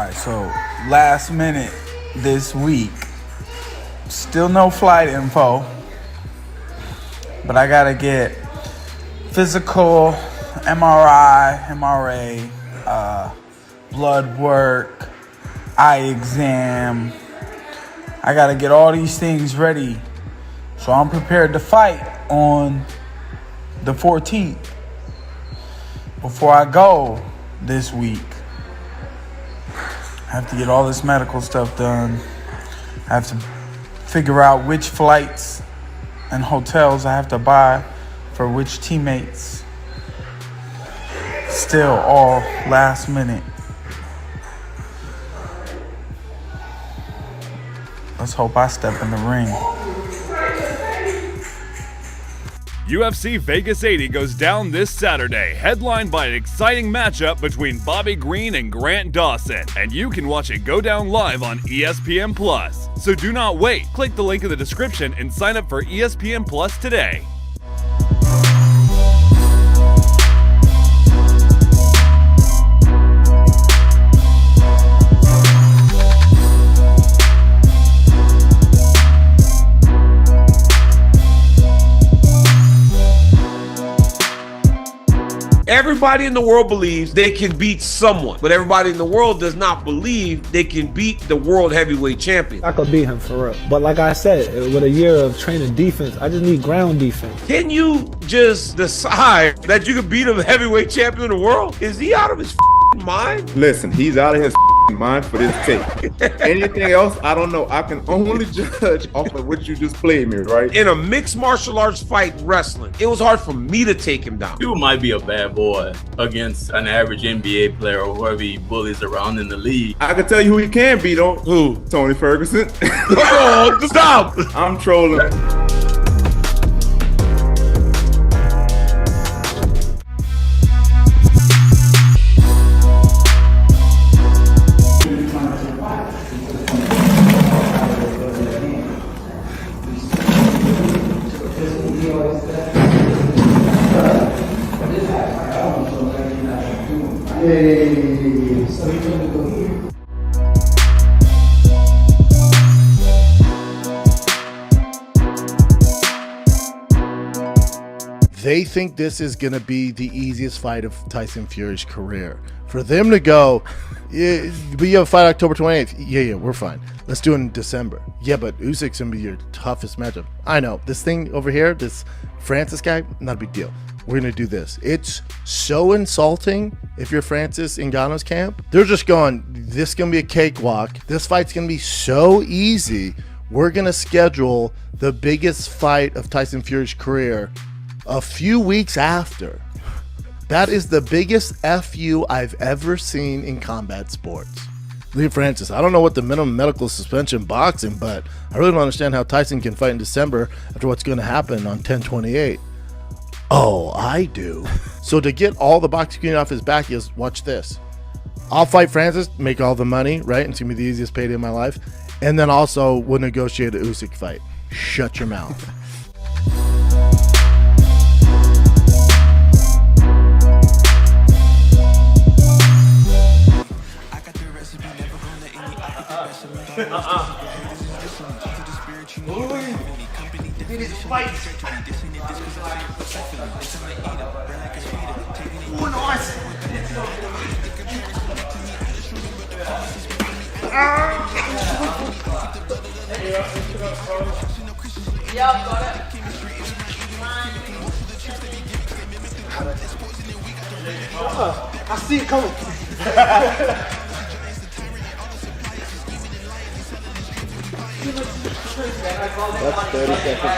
Alright, so last minute this week. Still no flight info. But I gotta get physical, MRI, MRA, blood work, eye exam. I gotta get all these things ready. So I'm prepared to fight on the 14th. Before I go this week, I have to get all this medical stuff done. I have to figure out which flights and hotels I have to buy for which teammates. Still all last minute. Let's hope I step in the ring. UFC Vegas 80 goes down this Saturday, headlined by an exciting matchup between Bobby Green and Grant Dawson, and you can watch it go down live on ESPN Plus. So do not wait. Click the link in the description and sign up for ESPN Plus today. Everybody in the world believes they can beat someone, but everybody in the world does not believe they can beat the world heavyweight champion. I could beat him for real. But like I said, with a year of training defense, I just need ground defense. Can you just decide that you can beat a heavyweight champion in the world? Is he out of his mind? Listen, he's out of his mind for this tape. Anything else, I don't know. I can only judge off of what you just played me, right? In a mixed martial arts fight wrestling, it was hard for me to take him down. You might be a bad boy against an average NBA player or whoever he bullies around in the league. I can tell you who he can beat, though. Who? Tony Ferguson. Oh, stop! I'm trolling. They think this is going to be the easiest fight of Tyson Fury's career. For them to go, yeah, we have a fight October 28th. Yeah, we're fine. Let's do it in December. Yeah, but Usyk's going to be your toughest matchup. I know. This thing over here, this Francis guy, not a big deal. We're going to do this. It's so insulting if you're Francis Ngannou's camp. They're just going, this is going to be a cakewalk. This fight's going to be so easy. We're going to schedule the biggest fight of Tyson Fury's career a few weeks after. That is the biggest FU I've ever seen in combat sports. Lee Francis, I don't know what the minimum medical suspension boxing, but I really don't understand how Tyson can fight in December after what's going to happen on 10/28. Oh, I do. So to get all the boxing community off his back is, watch this. I'll fight Francis, make all the money, right? And it's going to be the easiest payday in my life. And then also we'll negotiate a Usyk fight. Shut your mouth. I see it coming. That's 30 seconds.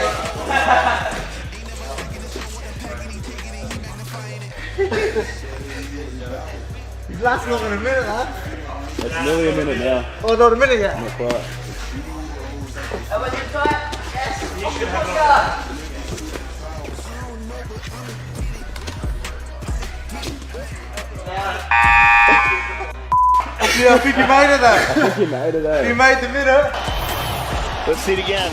He's lasting longer than a minute, huh? That's nearly a minute now. Oh, no, a minute yet. Not quite. Yeah, I think you made it though. I think you made it out. You made the minute. Let's see it again.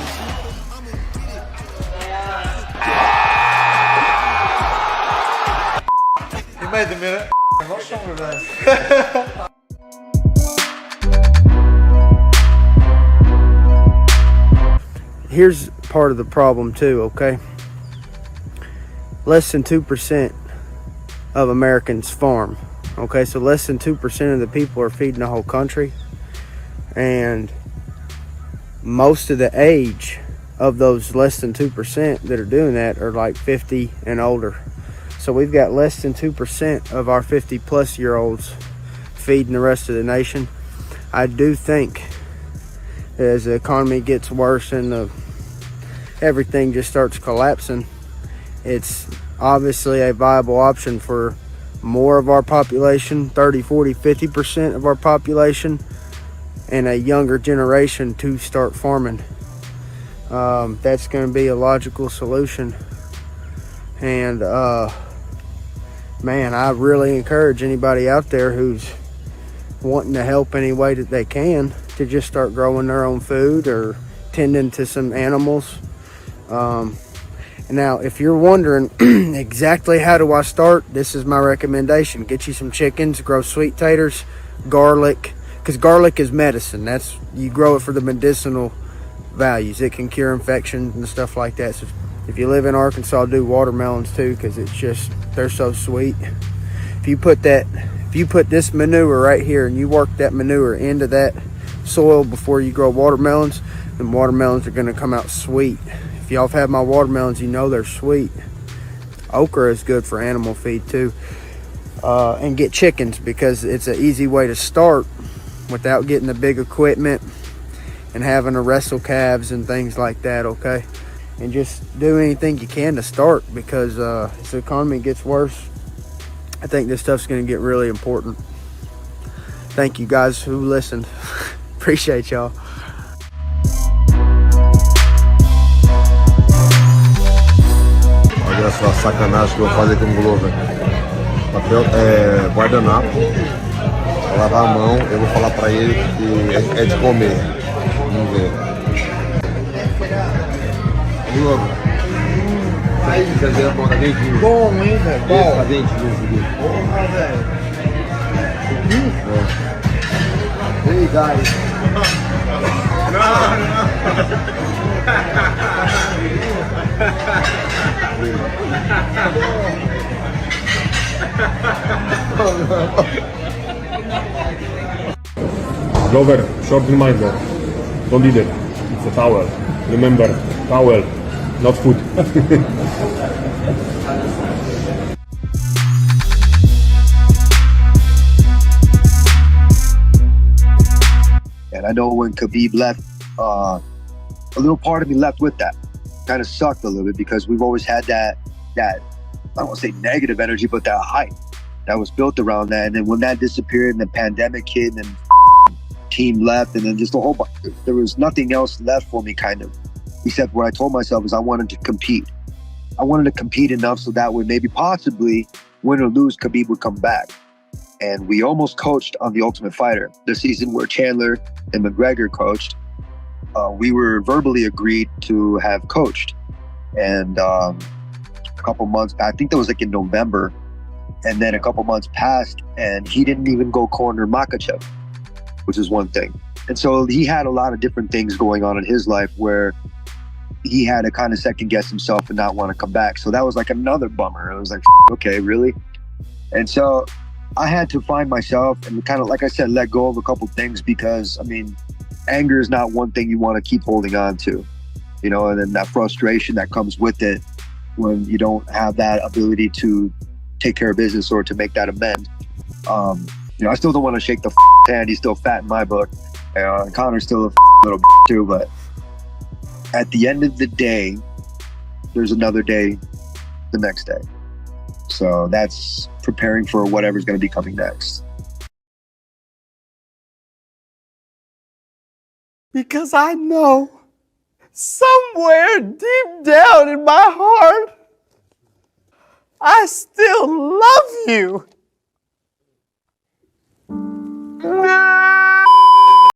You made the minute. I'm not stronger than that. here's part of the problem too, okay? Less than 2% of Americans farm, okay? So less than 2% of the people are feeding the whole country. And most of the age of those less than 2% that are doing that are like 50 and older. So we've got less than 2% of our 50-plus-year-olds feeding the rest of the nation. I do think as the economy gets worse and everything just starts collapsing, it's obviously a viable option for more of our population, 30, 40, 50% of our population, and a younger generation to start farming. That's going to be a logical solution. And man, I really encourage anybody out there who's wanting to help any way that they can to just start growing their own food or tending to some animals. Now, if you're wondering exactly how do I start, this is my recommendation. Get you some chickens, grow sweet taters, garlic, because garlic is medicine. You grow it for the medicinal values. It can cure infections and stuff like that. So if you live in Arkansas, do watermelons too, because they're so sweet. If you put this manure right here and you work that manure into that soil before you grow watermelons, then watermelons are going to come out sweet. If y'all have had my watermelons, you know they're sweet. Okra is good for animal feed too. And get chickens, because it's an easy way to start without getting the big equipment and having to wrestle calves and things like that, okay? And just do anything you can to start, because as the economy gets worse, I think this stuff's going to get really important. Thank you guys who listened. Appreciate y'all. Olha só a sacanagem que eu vou fazer com o Glover. Papel guardanapo. Vou lavar a mão, eu vou falar pra ele que é de comer. Vamos ver. Glover. Você quer ver a mão da dentinho? Bom, hein, velho? Bom. Tá dentinho, filho. Porra, velho. Hey, guys. Glover, short reminder. Don't eat it. It's a towel. Remember, towel, not food. And I know when Khabib left, a little part of me left with that. Kind of sucked a little bit, because we've always had that I don't want to say negative energy, but that hype that was built around that. And then when that disappeared and the pandemic hit and team left, and then just a whole bunch, there was nothing else left for me, kind of, except what I told myself is I wanted to compete. I wanted to compete enough so that way maybe possibly win or lose, Khabib would come back. And we almost coached on The Ultimate Fighter, the season where Chandler and McGregor coached. We were verbally agreed to have coached. And a couple months, I think that was like in November. And then a couple months passed and he didn't even go corner Makhachev, which is one thing. And so he had a lot of different things going on in his life where he had to kind of second guess himself and not want to come back. So that was like another bummer. It was like, okay, really? And so I had to find myself and kind of, like I said, let go of a couple things, because, I mean, anger is not one thing you want to keep holding on to, you know, and then that frustration that comes with it when you don't have that ability to take care of business or to make that amend. You know, I still don't want to shake the hand. He's still fat in my book. Connor's still a little too, but at the end of the day, there's another day the next day. So that's preparing for whatever's going to be coming next. Because I know somewhere deep down in my heart, I still love you.